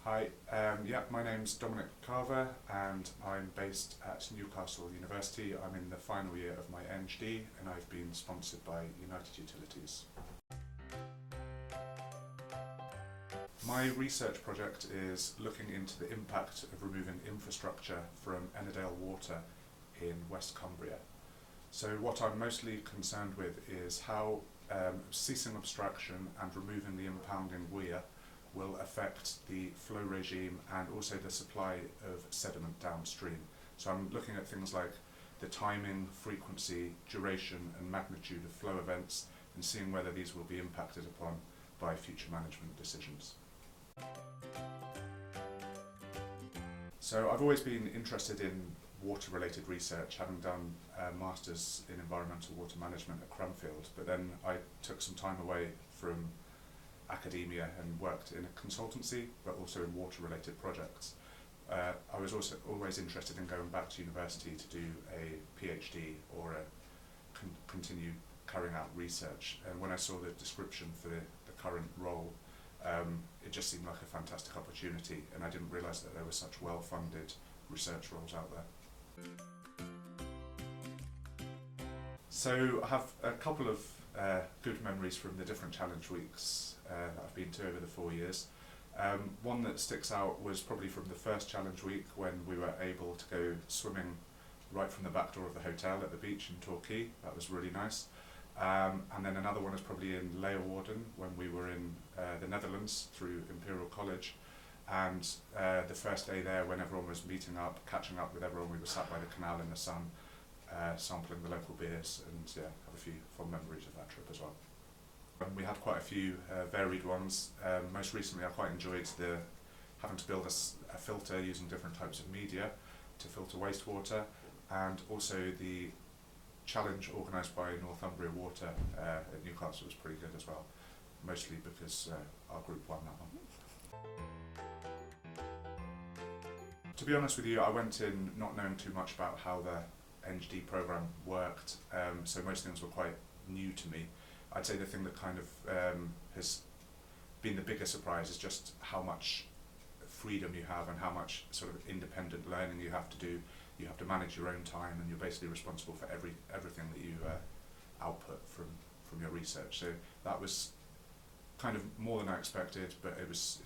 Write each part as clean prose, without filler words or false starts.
Hi, my name's Dominic Carver and I'm based at Newcastle University. I'm in the final year of my EngD and I've been sponsored by United Utilities. My research project is looking into the impact of removing infrastructure from Ennerdale Water in West Cumbria. So what I'm mostly concerned with is how ceasing abstraction and removing the impounding weir will affect the flow regime and also the supply of sediment downstream. So I'm looking at things like the timing, frequency, duration and magnitude of flow events and seeing whether these will be impacted upon by future management decisions. So I've always been interested in water-related research, having done a Masters in Environmental Water Management at Cranfield, but then I took some time away from academia and worked in a consultancy, but also in water-related projects. I was also always interested in going back to university to do a PhD or continue carrying out research. And when I saw the description for the current role, it just seemed like a fantastic opportunity, and I didn't realise that there were such well-funded research roles out there. So I have a couple of good memories from the different challenge weeks that I've been to over the 4 years. One that sticks out was probably from the first challenge week when we were able to go swimming right from the back door of the hotel at the beach in Torquay. That was really nice. And then another one is probably in Leeuwarden when we were in the Netherlands through Imperial College. And the first day there, when everyone was meeting up, catching up with everyone, we were sat by the canal in the sun, sampling the local beers, and yeah, have a few fond memories of that trip as well. We had quite a few varied ones. Most recently I quite enjoyed having to build a filter using different types of media to filter wastewater, and also the challenge organised by Northumbria Water at Newcastle was pretty good as well, mostly because our group won that one. To be honest with you, I went in not knowing too much about how the EngD programme worked, so most things were quite new to me. I'd say the thing that kind of has been the biggest surprise is just how much freedom you have and how much sort of independent learning you have to do. You have to manage your own time and you're basically responsible for everything that you output from your research. So that was kind of more than I expected, but it's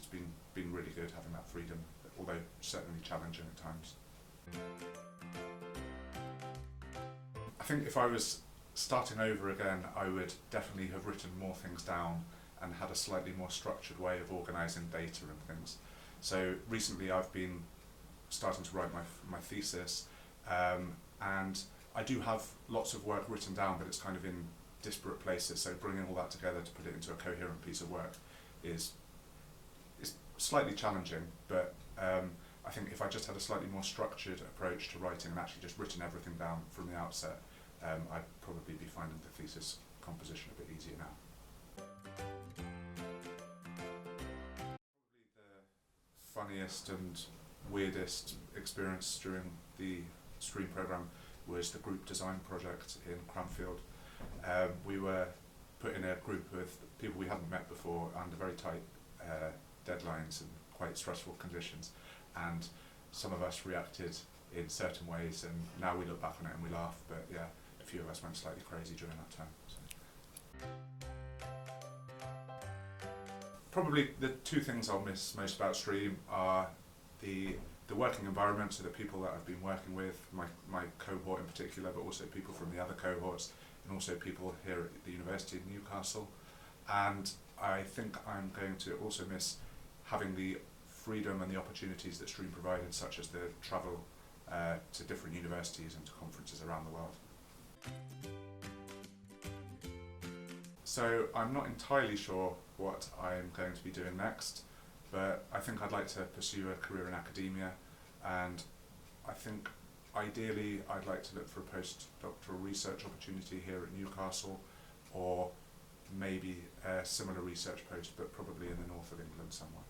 been really good having that freedom, although certainly challenging at times. I think if I was starting over again, I would definitely have written more things down and had a slightly more structured way of organising data and things. So recently I've been starting to write my thesis, and I do have lots of work written down, but it's kind of in disparate places, so bringing all that together to put it into a coherent piece of work is slightly challenging, but I think if I just had a slightly more structured approach to writing and actually just written everything down from the outset, I'd probably be finding the thesis composition a bit easier now. Probably the funniest and weirdest experience during the stream programme was the group design project in Cranfield. We were put in a group with people we hadn't met before under very tight deadlines and quite stressful conditions, and some of us reacted in certain ways, and now we look back on it and we laugh, but yeah, a few of us went slightly crazy during that time. So. Probably the two things I'll miss most about stream are the working environment, so the people that I've been working with, my cohort in particular, but also people from the other cohorts, and also people here at the University of Newcastle. And I think I'm going to also miss having the freedom and the opportunities that stream provided, such as the travel to different universities and to conferences around the world. So I'm not entirely sure what I'm going to be doing next, but I think I'd like to pursue a career in academia, and I think ideally I'd like to look for a postdoctoral research opportunity here at Newcastle, or maybe a similar research post, but probably in the north of England somewhere.